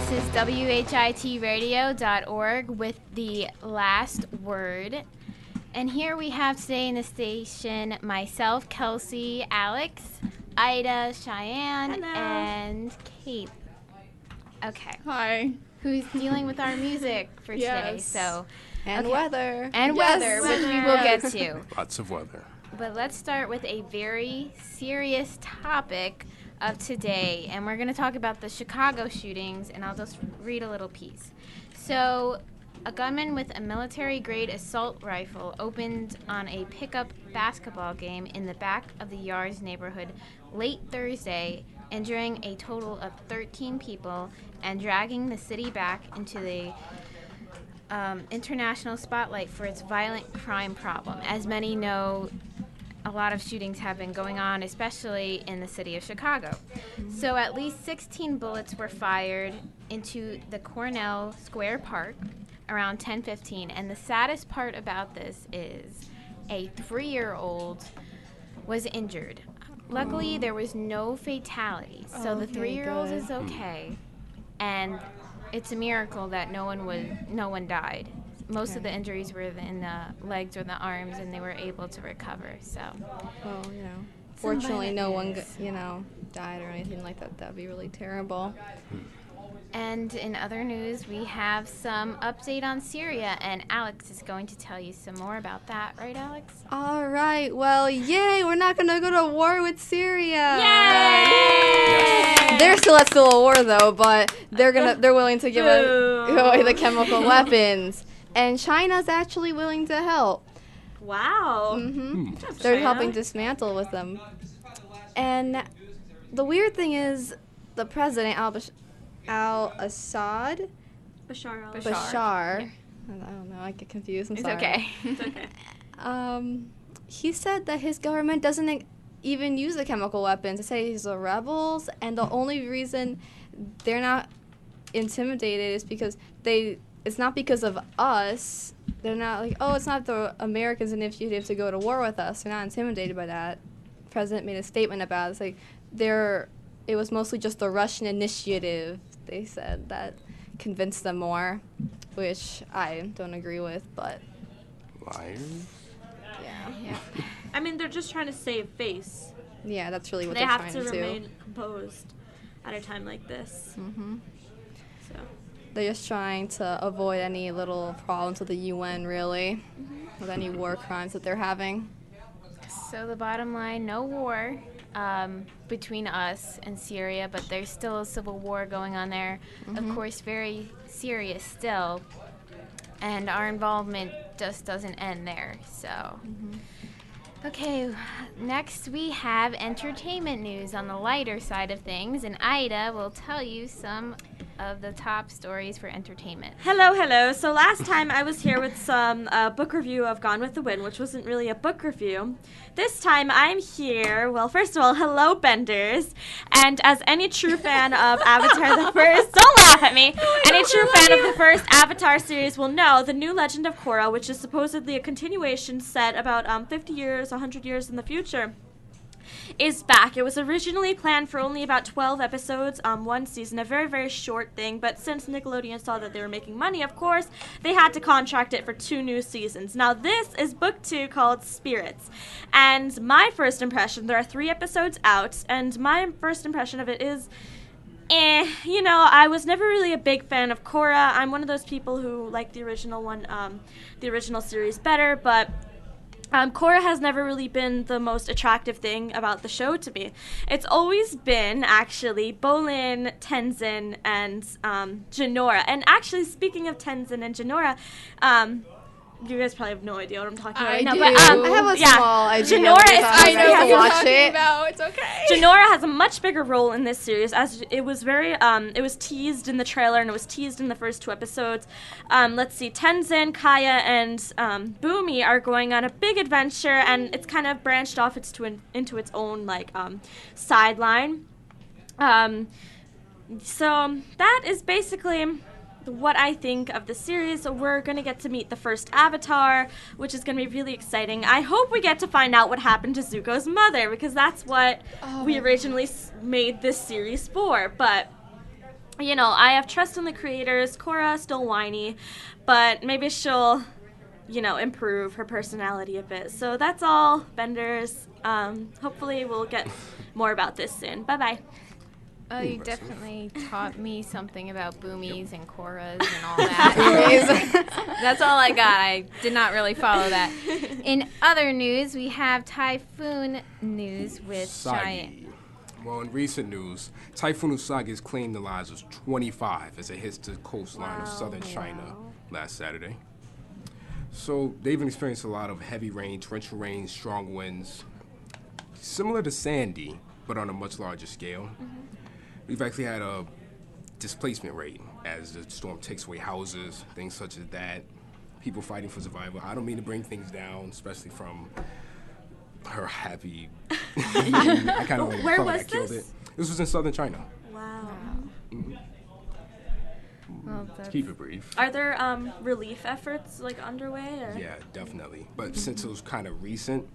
This is WHITradio.org with the last word. And here we have today in the station myself, Kelsey, Alex, Ida, Cheyenne, Hello. And Kate. Okay. Hi. Who's dealing with our music for today. Yes. So, And okay. weather. And Yes. weather, which we will get to. Lots of weather. But let's start with a very serious topic of today. And we're going to talk about the Chicago shootings, and I'll just read a little piece. So, a gunman with a military-grade assault rifle opened on a pickup basketball game in the back of the Yards neighborhood late Thursday, injuring a total of 13 people and dragging the city back into the international spotlight for its violent crime problem. As many know, a lot of shootings have been going on, especially in the city of Chicago. Mm-hmm. So at least 16 bullets were fired into the Cornell Square Park around 10:15. And the saddest part about this is a 3-year-old was injured. Luckily, there was no fatalities, so the 3-year-old is okay. And it's a miracle that no one died. Most of the injuries were in the legs or the arms, and they were able to recover. So, well, fortunately, no one, died or anything like that. That'd be really terrible. And in other news, we have some update on Syria, and Alex is going to tell you some more about that, right, Alex? All right. Well, yay! We're not gonna go to war with Syria. Yay! They're still at civil war though, but they're willing to give away the chemical weapons. And China's actually willing to help. Wow. Mm-hmm. They're helping dismantle with them. And the weird thing is, the president, al-Assad? Bashar. Bashar. I don't know, I get confused. I'm sorry. Okay. It's okay. He said that his government doesn't even use the chemical weapons. They say he's the rebels, and the only reason they're not intimidated is because it's not because of us. They're not like, oh, it's not the Americans' initiative to go to war with us. They're not intimidated by that. The president made a statement about it. It's like it was mostly just the Russian initiative, they said, that convinced them more, which I don't agree with, but... Liars? Yeah. I mean, they're just trying to save face. Yeah, that's really what They they're have trying to to do. remain composed at a time like this. Mm-hmm. So. They're just trying to avoid any little problems with the UN, really, with any war crimes that they're having. So the bottom line, no war between us and Syria, but there's still a civil war going on there. Mm-hmm. Of course, very serious still. And our involvement just doesn't end there, so. Mm-hmm. Okay, next we have entertainment news on the lighter side of things, and Ida will tell you some of the top stories for entertainment. Hello. So last time I was here with some book review of Gone with the Wind, which wasn't really a book review. This time I'm here, well, first of all, hello, Benders. And as any true fan of Avatar the First, don't laugh at me, any true fan of the first Avatar series will know the new Legend of Korra, which is supposedly a continuation set about 50 years, 100 years in the future, is back. It was originally planned for only about 12 episodes, one season, a very, very short thing, but since Nickelodeon saw that they were making money, of course, they had to contract it for 2 new seasons. Now, this is book 2 called Spirits, and my first impression, there are 3 episodes out, and my first impression of it is, I was never really a big fan of Korra. I'm one of those people who like the original one, the original series better, but Korra has never really been the most attractive thing about the show to me. It's always been, actually, Bolin, Tenzin, and Jinora. And actually, speaking of Tenzin and Jinora, you guys probably have no idea what I'm talking about right now. But, I have a small idea. Jinora is I know what you're watch talking it. about. It's okay. Jinora has a much bigger role in this series, as it was it was teased in the trailer and it was teased in the first 2 episodes. Let's see, Tenzin, Kaya, and Boomy are going on a big adventure, and it's kind of branched off into its own sideline. So that is basically what I think of the series. We're going to get to meet the first Avatar, which is going to be really exciting. I hope we get to find out what happened to Zuko's mother, because that's what we originally made this series for. But you know, I have trust in the creators. Cora still whiny, but maybe she'll, you know, improve her personality a bit. So that's all, Benders. Hopefully we'll get more about this soon. Bye-bye. Oh, you definitely taught me something about boomies and koras and all that. That's all I got. I did not really follow that. In other news, we have typhoon news with Cheyenne. Well, in recent news, Typhoon Usagi has claimed the lives of 25 as it hits the coastline of southern China last Saturday. So they've experienced a lot of heavy rain, torrential rain, strong winds, similar to Sandy, but on a much larger scale. We've actually had a displacement rate as the storm takes away houses, things such as that. People fighting for survival. I don't mean to bring things down, especially from her happy. I kind of like Where felt was like I killed this? it. This was in southern China. Wow. Well, that's Keep it brief. Are there relief efforts like underway? Or? Yeah, definitely. But since it was kind of recent,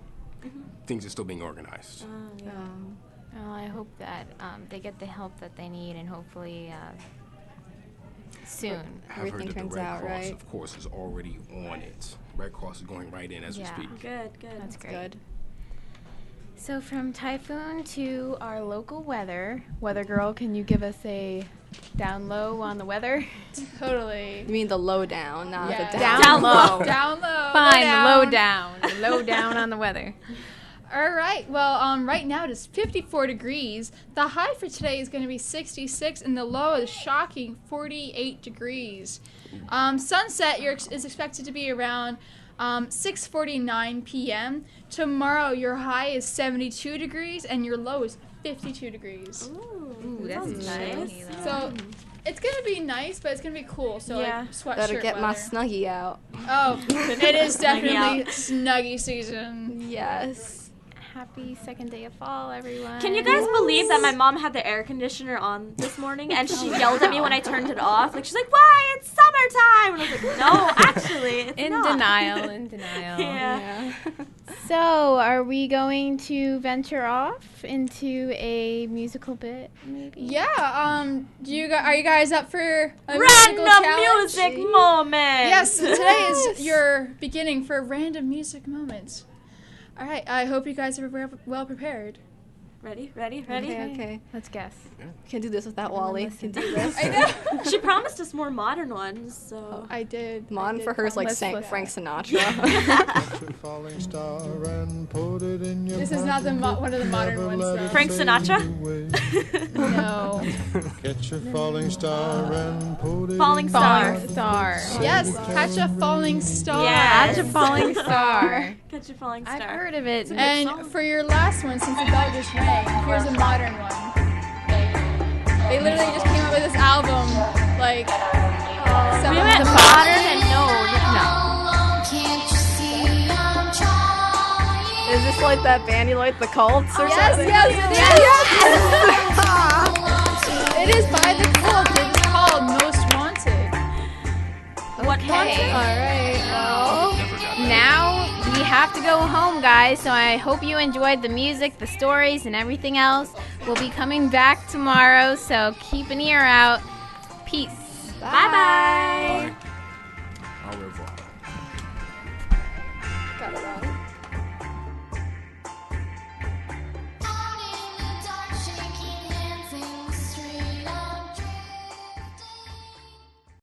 things are still being organized. Well, I hope that they get the help that they need, and hopefully soon. I've heard Everything that the turns Red out Cross, right. of course, is already on it. Red Cross is going right in as Yeah. we speak. Good. That's great. Good. So from typhoon to our local weather. Weather girl, can you give us a down low on the weather? Totally. You mean the lowdown, not Yeah. the down. Down low. Down low. Fine, low low down. Low down on the weather. All right. Well, right now it is 54 degrees. The high for today is going to be 66, and the low is shocking 48 degrees. Sunset is expected to be around 6:49 p.m. Tomorrow, your high is 72 degrees, and your low is 52 degrees. Ooh, That's sounds chilly, though. So it's going to be nice, but it's going to be cool. So, Yeah. like, sweatshirt Better get my weather. snuggie out. Oh, it is Snuggie definitely out. snuggie season. Yes. Happy second day of fall, everyone. Can you guys believe that my mom had the air conditioner on this morning and she yelled at me when I turned it off? Like, she's like, why? It's summertime. And I was like, no, actually, it's In not. denial, in denial. Yeah. So, are we going to venture off into a musical bit, maybe? Yeah. Are you guys up for a musical Random challenge? music moment. Yes. Today is your beginning for random music moments. All right. I hope you guys are well prepared. Ready? Okay. Let's guess. Can't do this without Wally. listen. Can do this. I know. She promised us more modern ones, so. I did. Mon for her is like Let's listen. Frank Sinatra. Falling star and put it in your This is not the one of the modern ones, though. Frank Sinatra? No. Catch a falling star and put it Falling in Star. Star. Yes. Catch a falling star. Yes. Catch a falling star. Catch a falling star. I've heard of it. And for your last one, since the bell just rang, here's a modern one. They literally just came out with this album, like, some We of went the modern and no. Is this like that band you like, the Cults or Yes, something? yes, it is. It is by the Cult. It's called Most Wanted. What Okay. wanted? All right. Well, Never got that. Now we have to go home, guys. So I hope you enjoyed the music, the stories, and everything else. We'll be coming back tomorrow, so keep an ear out. Peace. Bye-bye. Au revoir. Got it wrong.